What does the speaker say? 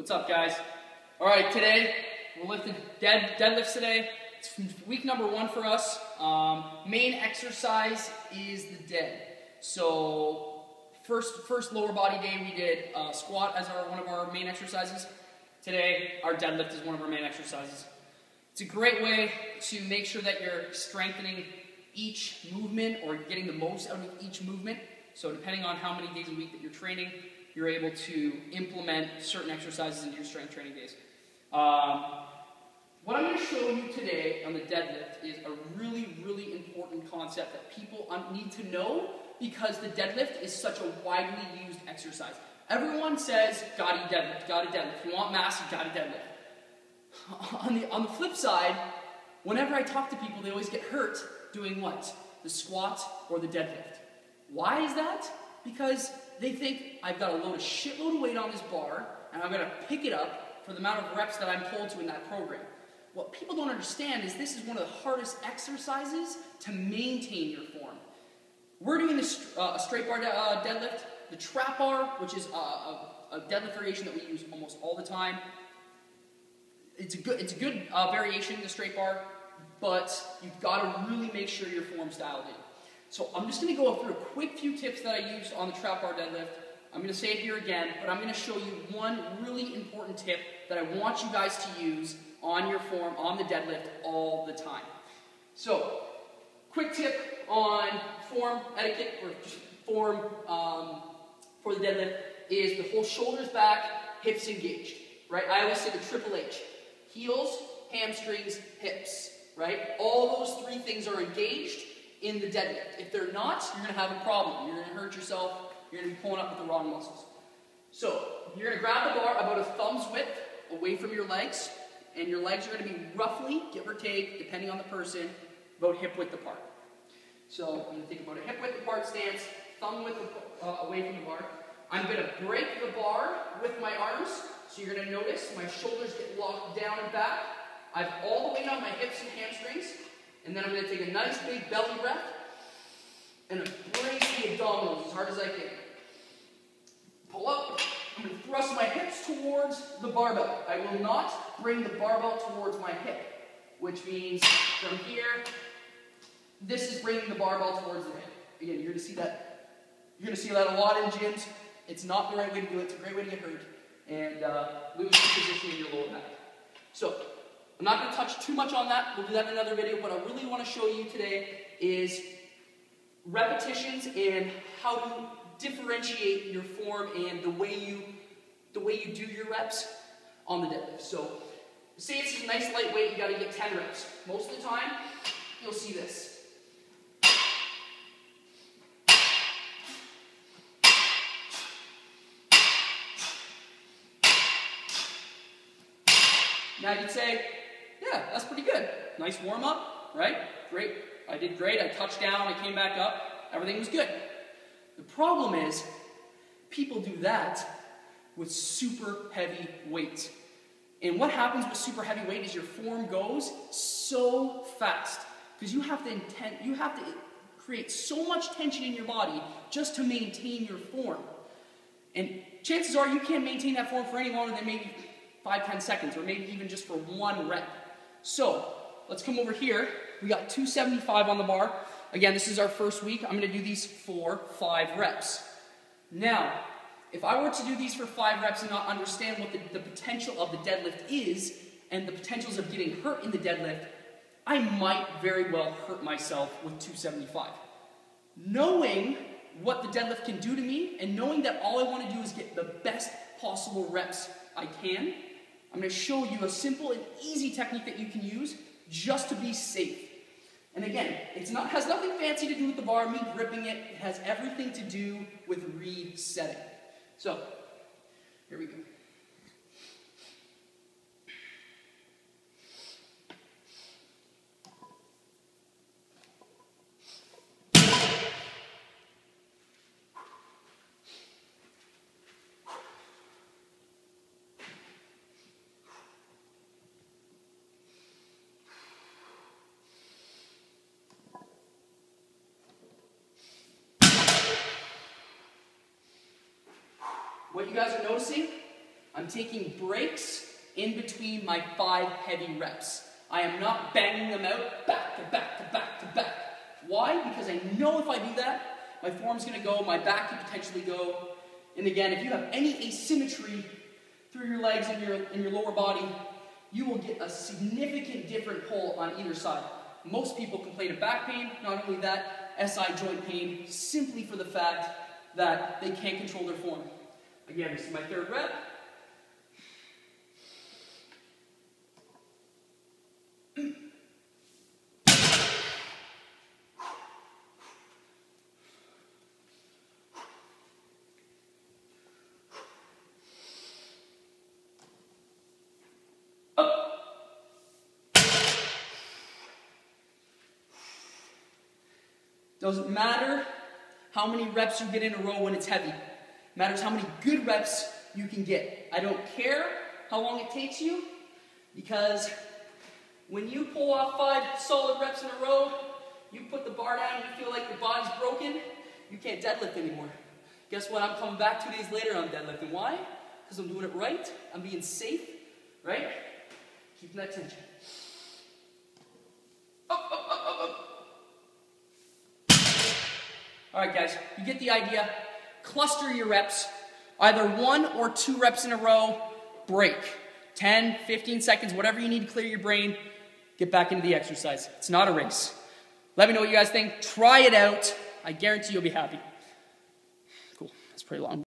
What's up, guys? All right, today we're lifting deadlifts today. It's week number 1 for us. Main exercise is the dead. So first lower body day we did squat as one of our main exercises. Today our deadlift is one of our main exercises. It's a great way to make sure that you're strengthening each movement or getting the most out of each movement. So depending on how many days a week that you're training, you're able to implement certain exercises into your strength training days. What I'm going to show you today on the deadlift is a really, really important concept that people need to know because the deadlift is such a widely used exercise. Everyone says, gotta deadlift, gotta deadlift. If you want mass, you gotta deadlift. On the flip side, whenever I talk to people, they always get hurt doing what? The squat or the deadlift. Why is that? Because they think, I've got to load a shitload of weight on this bar, and I'm going to pick it up for the amount of reps that I'm told to in that program. What people don't understand is this is one of the hardest exercises to maintain your form. We're doing this a straight bar deadlift, the trap bar, which is a deadlift variation that we use almost all the time. It's a good variation, the straight bar, but you've got to really make sure your form's dialed in. So I'm just going to go through a quick few tips that I used on the trap bar deadlift. I'm going to say it here again, but I'm going to show you one really important tip that I want you guys to use on your form, on the deadlift, all the time. So, quick tip on form etiquette, or just form for the deadlift, is the whole shoulders back, hips engaged, right? I always say the triple H. Heels, hamstrings, hips, right? All those 3 things are engaged in the deadlift. If they're not, you're going to have a problem. You're going to hurt yourself. You're going to be pulling up with the wrong muscles. So, you're going to grab the bar about a thumb's width away from your legs, and your legs are going to be roughly, give or take, depending on the person, about hip width apart. So, I'm going to think about a hip width apart stance, thumb width away from the bar. I'm going to break the bar with my arms, so you're going to notice my shoulders get locked down and back. I have all the weight on my hips and hamstrings. And then I'm going to take a nice big belly breath and embrace the abdominals as hard as I can. Pull up. I'm going to thrust my hips towards the barbell. I will not bring the barbell towards my hip, which means from here, this is bringing the barbell towards the hip. Again, you're going to see that. You're going to see that a lot in gyms. It's not the right way to do it. It's a great way to get hurt and lose the position in your lower back. So, I'm not going to touch too much on that. We'll do that in another video. What I really want to show you today is repetitions and how to differentiate your form and the way you do your reps on the deadlift. So, say it's a nice lightweight, you got to get 10 reps. Most of the time, you'll see this. Now you'd say, yeah, that's pretty good. Nice warm-up, right? Great. I did great. I touched down. I came back up. Everything was good. The problem is, people do that with super heavy weight. And what happens with super heavy weight is your form goes so fast. Because you have to create so much tension in your body just to maintain your form. And chances are you can't maintain that form for any longer than maybe 5-10 seconds, or maybe even just for 1 rep. So, let's come over here. We got 275 on the bar. Again, this is our first week. I'm going to do these for 5 reps. Now, if I were to do these for 5 reps and not understand what the potential of the deadlift is, and the potentials of getting hurt in the deadlift, I might very well hurt myself with 275. Knowing what the deadlift can do to me, and knowing that all I want to do is get the best possible reps I can, I'm going to show you a simple and easy technique that you can use just to be safe. And again, has nothing fancy to do with the bar, me gripping it. It has everything to do with resetting. So, here we go. What you guys are noticing I'm taking breaks in between my 5 heavy reps. I am not banging them out back to back to back to back. Why? Because I know if I do that, my form's going to go, my back could potentially go. And again, if you have any asymmetry through your legs and your lower body, you will get a significant different pull on either side. Most people complain of back pain, not only that, SI joint pain, simply for the fact that they can't control their form. Again, this is my 3rd rep. Doesn't matter how many reps you get in a row when it's heavy. It matters how many good reps you can get. I don't care how long it takes you, because when you pull off 5 solid reps in a row, you put the bar down and you feel like your body's broken, you can't deadlift anymore. Guess what? I'm coming back 2 days later, I'm deadlifting. Why? Because I'm doing it right. I'm being safe, right? Keeping that tension. All right, guys, you get the idea. Cluster your reps. Either 1 or 2 reps in a row, break. 10, 15 seconds, whatever you need to clear your brain, get back into the exercise. It's not a race. Let me know what you guys think. Try it out. I guarantee you'll be happy. Cool. That's pretty long.